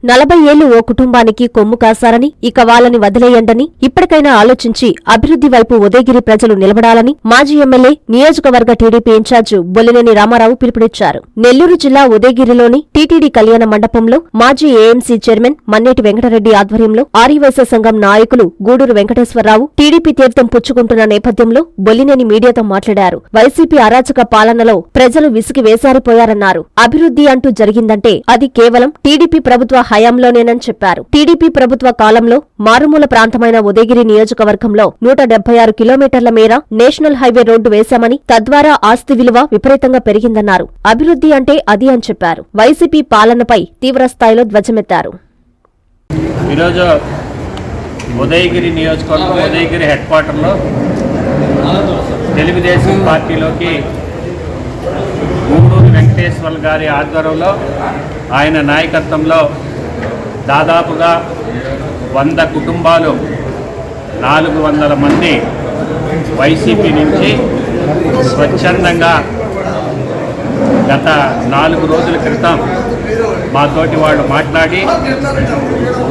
40 ఏళ్లు ఓ కుటుంబానికి కొమ్ము కాశారని, ఇక వాళ్ళని వదిలేయండని, ఇప్పటికైనా ఆలోచించి అభివృద్ధి వైపు ఉదయగిరి ప్రజలు నిలబడాలని మాజీ ఎమ్మెల్యే, నియోజకవర్గ టీడీపీ ఇన్ఛార్జ్ బొల్లినేని రామారావు పిలుపునిచ్చారు. నెల్లూరు జిల్లా ఉదయగిరిలోని టీటీడీ కళ్యాణ మండపంలో మాజీ ఏఎంసీ చైర్మన్ మన్నేటి వెంకటరెడ్డి ఆధ్వర్యంలో ఆర్యవైశ్య సంఘం నాయకులు గూడూరు వెంకటేశ్వరరావు టీడీపీ తీర్థం పుచ్చుకుంటున్న నేపథ్యంలో బొల్లినేని మీడియాతో మాట్లాడారు. వైసీపీ అరాచక పాలనలో ప్రజలు విసిగి వేసారిపోయారన్నారు. అభివృద్ధి అంటూ జరిగిందంటే అది కేవలం టీడీపీ ప్రభుత్వ హయాంలోనేనని చెప్పారు. టీడీపీ ప్రభుత్వ కాలంలో మారుమూల ప్రాంతమైన ఉదయగిరి నియోజకవర్గంలో 176 కిలోమీటర్ల మేర నేషనల్ హైవే రోడ్డు వేశామని, తద్వారా ఆస్తి విలువ విపరీతంగా పెరిగిందన్నారు. అభివృద్ధి అంటే అది అని చెప్పారు. వైసీపీ పాలనపై తీవ్రస్థాయిలో ధ్వజమెత్తారు. ఈరోజు ఉదయగిరి నియోజకవర్గం ఉదయగిరి హెడ్ క్వార్టర్లో తెలుగుదేశం పార్టీలోకి గూడూరు వెంకటేశ్వర గారి ఆధ్వర్యంలో, ఆయన నాయకత్వంలో దాదాపుగా 100 కుటుంబాలు, 400 మంది వైసీపీ నుంచి స్వచ్ఛందంగా గత 4 రోజుల క్రితం మాతోటి వాళ్ళు మాట్లాడి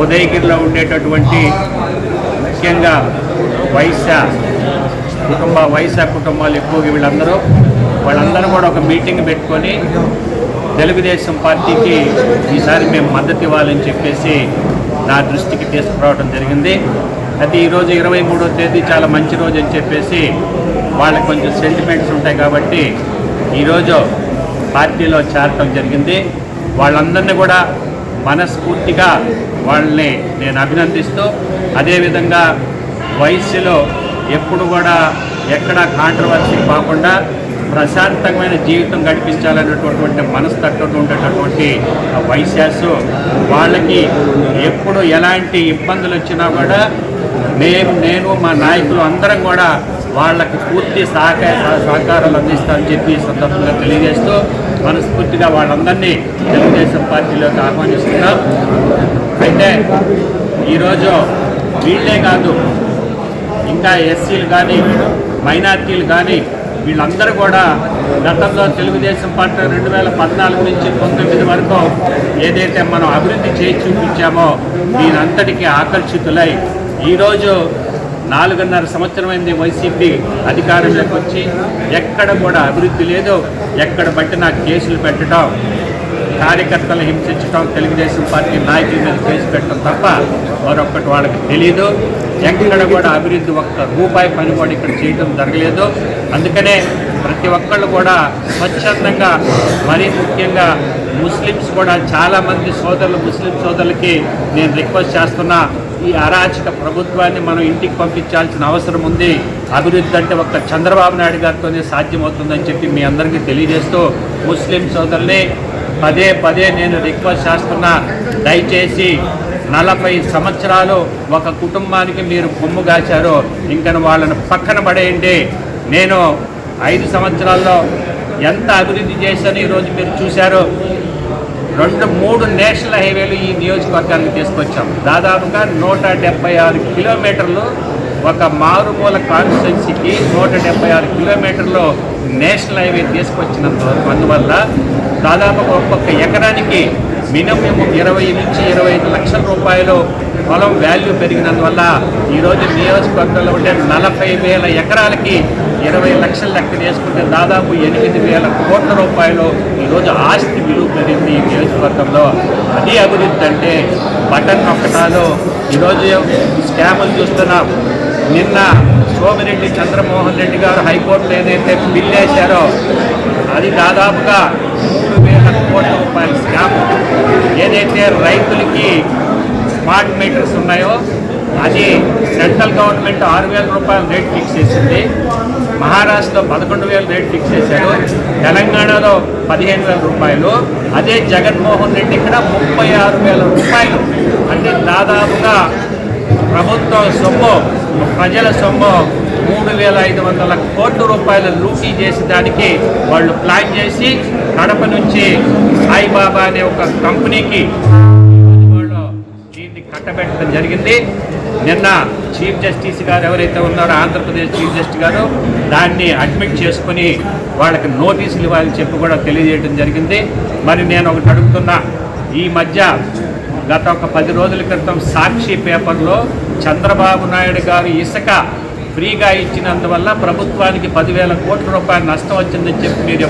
ఉదయగిరిలో ఉండేటటువంటి ముఖ్యంగా వైశ్య కుటుంబాలు ఎక్కువగా వాళ్ళందరూ కూడా ఒక మీటింగ్ పెట్టుకొని తెలుగుదేశం పార్టీకి ఈసారి మేము మద్దతు ఇవ్వాలని చెప్పేసి నా దృష్టికి తీసుకురావడం జరిగింది. అది ఈరోజు 23వ తేదీ చాలా మంచి రోజు అని చెప్పేసి వాళ్ళకి కొంచెం సెంటిమెంట్స్ ఉంటాయి కాబట్టి ఈరోజు పార్టీలో చేరటం జరిగింది. వాళ్ళందరినీ కూడా మనస్ఫూర్తిగా వాళ్ళని నేను అభినందిస్తూ, అదేవిధంగా వయస్సులో ఎప్పుడు కూడా ఎక్కడ కాంట్రవర్సీ కాకుండా ప్రశాంతమైన జీవితం గడిపించాలనేటటువంటి మనస్తత్వం ఉండేటటువంటి వైశ్యాసు వాళ్ళకి ఎప్పుడు ఎలాంటి ఇబ్బందులు వచ్చినా కూడా నేను మా నాయకులు అందరం కూడా వాళ్ళకి పూర్తి సహకారాలు అందిస్తామని చెప్పి సందర్భంగా తెలియజేస్తూ మనస్ఫూర్తిగా వాళ్ళందరినీ తెలుగుదేశం పార్టీలోకి ఆహ్వానిస్తున్నాం. అయితే ఈరోజు వీళ్ళే కాదు, ఇంకా ఎస్సీలు కానీ మైనార్టీలు కానీ వీళ్ళందరూ కూడా గతంలో తెలుగుదేశం పార్టీ 2014 నుంచి 19 వరకు ఏదైతే మనం అభివృద్ధి చేసి చూపించామో దీనంతటికీ ఆకర్షితులై ఈరోజు 4.5 సంవత్సరమైంది వైసీపీ అధికారంలోకి వచ్చి ఎక్కడ కూడా అభివృద్ధి లేదు. ఎక్కడ బట్టి నాకు కేసులు పెట్టడం, కార్యకర్తలు హింసించడం, తెలుగుదేశం పార్టీ నాయకుల మీద కేసు పెట్టడం తప్ప మరొకటి వాళ్ళకి తెలియదు. ఎక్కడ కూడా అభివృద్ధి ఒక్క రూపాయి పని కూడా ఇక్కడ చేయడం జరగలేదు. అందుకనే ప్రతి ఒక్కళ్ళు కూడా స్వచ్ఛందంగా, మరీ ముఖ్యంగా ముస్లిమ్స్ కూడా చాలామంది ముస్లిం సోదరులకి నేను రిక్వెస్ట్ చేస్తున్నా, ఈ అరాచక ప్రభుత్వాన్ని మనం ఇంటికి పంపించాల్సిన అవసరం ఉంది. అభివృద్ధి అంటే ఒక్క చంద్రబాబు నాయుడు గారితోనే సాధ్యమవుతుందని చెప్పి మీ అందరికీ తెలియజేస్తూ ముస్లిం సోదరులే పదే నేను రిక్వెస్ట్ చేస్తున్నా, దయచేసి 40 సంవత్సరాలు ఒక కుటుంబానికి మీరు కొమ్ము కాచారు, ఇంకా వాళ్ళని పక్కన పడేయండి. నేను 5 సంవత్సరాల్లో ఎంత అభివృద్ధి చేశాను ఈరోజు మీరు చూశారు. 2-3 నేషనల్ హైవేలు ఈ నియోజకవర్గానికి తీసుకొచ్చాం. దాదాపుగా 176 కిలోమీటర్లు ఒక మారుమూల కాన్స్టిట్యున్సీకి 176 కిలోమీటర్లు నేషనల్ హైవే తీసుకొచ్చినందువల్ల దాదాపు ఒక్కొక్క ఎకరానికి మినిమం 20 నుంచి 25 లక్షల రూపాయలు పొలం వాల్యూ పెరిగినందువల్ల ఈరోజు నియోజకవర్గంలో ఉండే 40,000 ఎకరాలకి 20 లక్షలు లెక్క చేసుకుంటే దాదాపు 8,000 కోట్ల రూపాయలు ఈరోజు ఆస్తి విలువ పెరిగింది ఈ నియోజకవర్గంలో. అది అభివృద్ధి అంటే బటన్ నొక్కటాలు. ఈరోజు స్కాములు చూస్తున్నాం. నిన్న సోమిరెడ్డి చంద్రమోహన్ రెడ్డి గారు హైకోర్టులో ఏదైతే బిల్లు వేశారో అది దాదాపుగా 3,000 కోట్ల రూపాయల స్కామ్. ఏదైతే రైతులకి స్మార్ట్ మీటర్స్ ఉన్నాయో అది సెంట్రల్ గవర్నమెంట్ 6,000 రూపాయలు రేట్ ఫిక్స్ చేసింది. మహారాష్ట్రలో 11,000 రేట్ ఫిక్స్ చేశారు. తెలంగాణలో 15,000 రూపాయలు. అదే జగన్మోహన్ రెడ్డి ఇక్కడ 36,000 రూపాయలు. అంటే దాదాపుగా ప్రభుత్వం సొమ్ము, ప్రజల సొమ్ము 3,500 కోట్ల రూపాయలు లూటీ చేసి దానికి వాళ్ళు ప్లాన్ చేసి కడప నుంచి సాయిబాబా అనే ఒక కంపెనీకి వాళ్ళు దీన్ని కట్టబెట్టడం జరిగింది. నిన్న చీఫ్ జస్టిస్ గారు ఎవరైతే ఉన్నారో ఆంధ్రప్రదేశ్ చీఫ్ జస్టిస్ గారు దాన్ని అడ్మిట్ చేసుకుని వాళ్ళకి నోటీసులు ఇవ్వాలని చెప్పి కూడా తెలియజేయడం జరిగింది. మరి నేను ఒకటి అడుగుతున్నా, ఈ మధ్య గత ఒక 10 రోజుల క్రితం సాక్షి పేపర్లో చంద్రబాబు నాయుడు గారు ఇసుక ఫ్రీగా ఇచ్చినందువల్ల ప్రభుత్వానికి 10,000 కోట్ల రూపాయల నష్టం వచ్చిందని చెప్పి మీరు